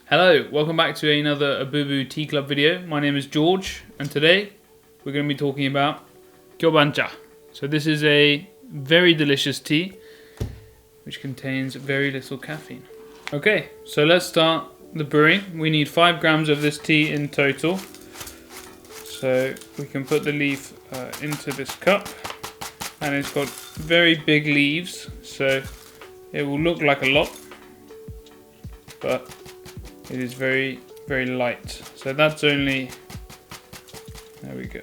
Hello, welcome back to another Abubu Tea Club video. My name is George, and today we're going to be talking about Kyobancha. So this is a very delicious tea which contains very little caffeine. Okay, so let's start the brewing. We need 5 grams of this tea in total. So we can put the leaf into this cup, and it's got very big leaves, so it will look like a lot, but it is very, very light. So that's only, there we go,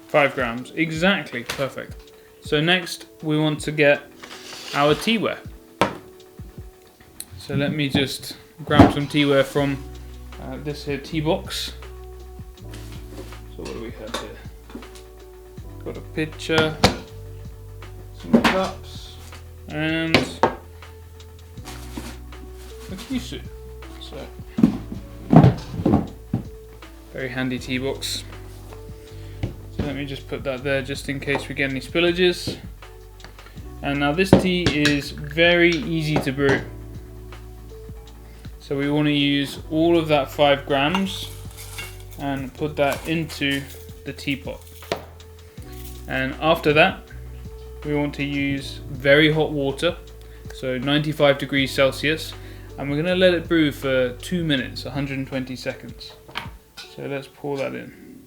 5 grams, exactly, perfect. So next we want to get our teaware. So let me just grab some teaware from this here tea box. So what do we have here? Got a pitcher, some cups, and a kyusu. So very handy tea box. So let me just put that there just in case we get any spillages. And now this tea is very easy to brew. So we want to use all of that 5 grams and put that into the teapot. And after that, we want to use very hot water, so 95 degrees Celsius, and we're going to let it brew for 2 minutes, 120 seconds. So let's pour that in.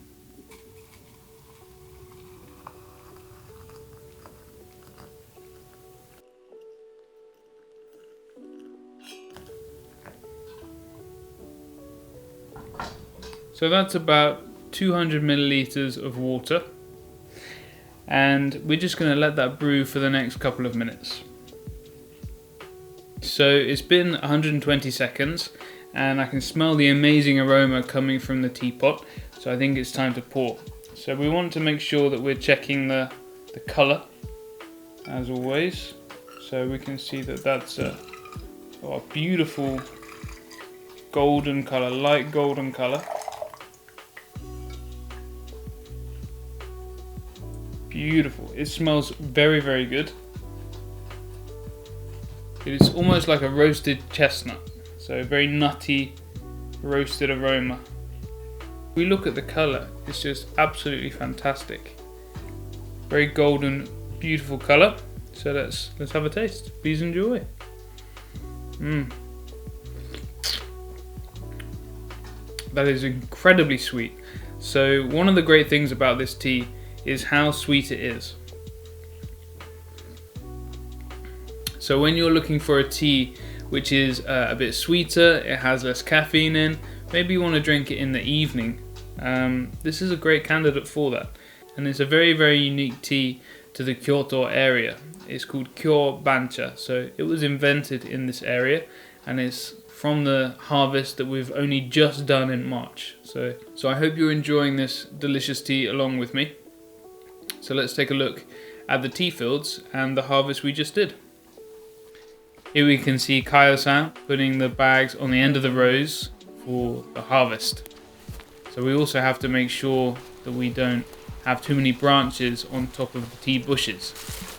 So that's about 200 milliliters of water, and we're just going to let that brew for the next couple of minutes. So it's been 120 seconds and I can smell the amazing aroma coming from the teapot, so I think it's time to pour. So we want to make sure that we're checking the colour as always. So we can see that that's a beautiful golden colour, light golden colour. Beautiful. It smells very, very good. It is almost like a roasted chestnut, so very nutty, roasted aroma. If we look at the colour, it's just absolutely fantastic. Very golden, beautiful colour. So let's have a taste. Please enjoy. That is incredibly sweet. So one of the great things about this tea is how sweet it is. So when you're looking for a tea which is a bit sweeter, it has less caffeine in, maybe you want to drink it in the evening, this is a great candidate for that. And it's a very, very unique tea to the Kyoto area. It's called Kyobancha, so it was invented in this area, and it's from the harvest that we've only just done in March. So I hope you're enjoying this delicious tea along with me. So let's take a look at the tea fields and the harvest we just did. Here we can see Kayo-san putting the bags on the end of the rows for the harvest. So we also have to make sure that we don't have too many branches on top of the tea bushes.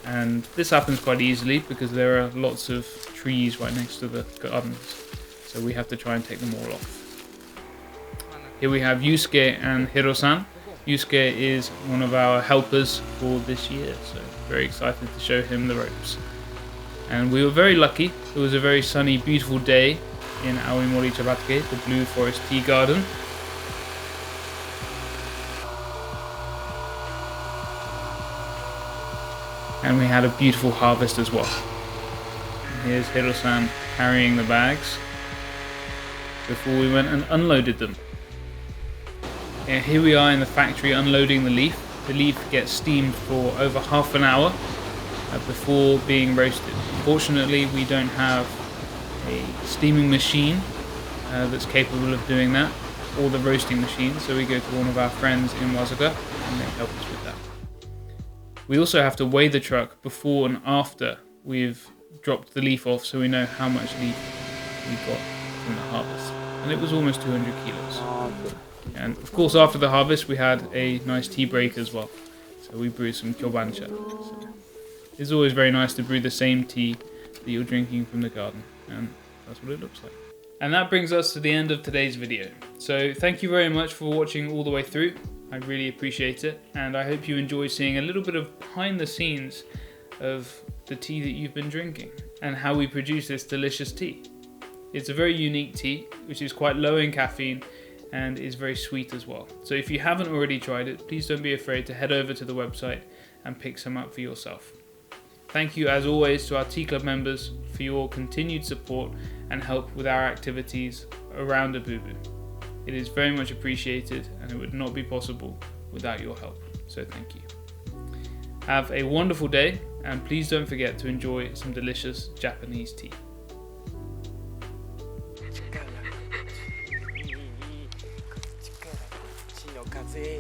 And this happens quite easily because there are lots of trees right next to the gardens. So we have to try and take them all off. Here we have Yusuke and Hiro-san. Yusuke is one of our helpers for this year, so very excited to show him the ropes. And we were very lucky. It was a very sunny, beautiful day in Aomori Chabatake, the Blue Forest Tea Garden. And we had a beautiful harvest as well. And here's Hiro-san carrying the bags before we went and unloaded them. And here we are in the factory unloading the leaf. The leaf gets steamed for over half an hour before being roasted. Fortunately, we don't have a steaming machine that's capable of doing that, or the roasting machine, so we go to one of our friends in Wasaga and they help us with that. We also have to weigh the truck before and after we've dropped the leaf off, so we know how much leaf we got from the harvest. And it was almost 200 kilos. And of course, after the harvest, we had a nice tea break as well. So we brewed some Kyobancha. So it's always very nice to brew the same tea that you're drinking from the garden, and that's what it looks like. And that brings us to the end of today's video. So thank you very much for watching all the way through. I really appreciate it, and I hope you enjoy seeing a little bit of behind the scenes of the tea that you've been drinking and how we produce this delicious tea. It's a very unique tea, which is quite low in caffeine and is very sweet as well. So if you haven't already tried it, please don't be afraid to head over to the website and pick some up for yourself. Thank you as always to our Tea Club members for your continued support and help with our activities around Abubu. It is very much appreciated, and it would not be possible without your help, so thank you. Have a wonderful day, and please don't forget to enjoy some delicious Japanese tea. こっちの風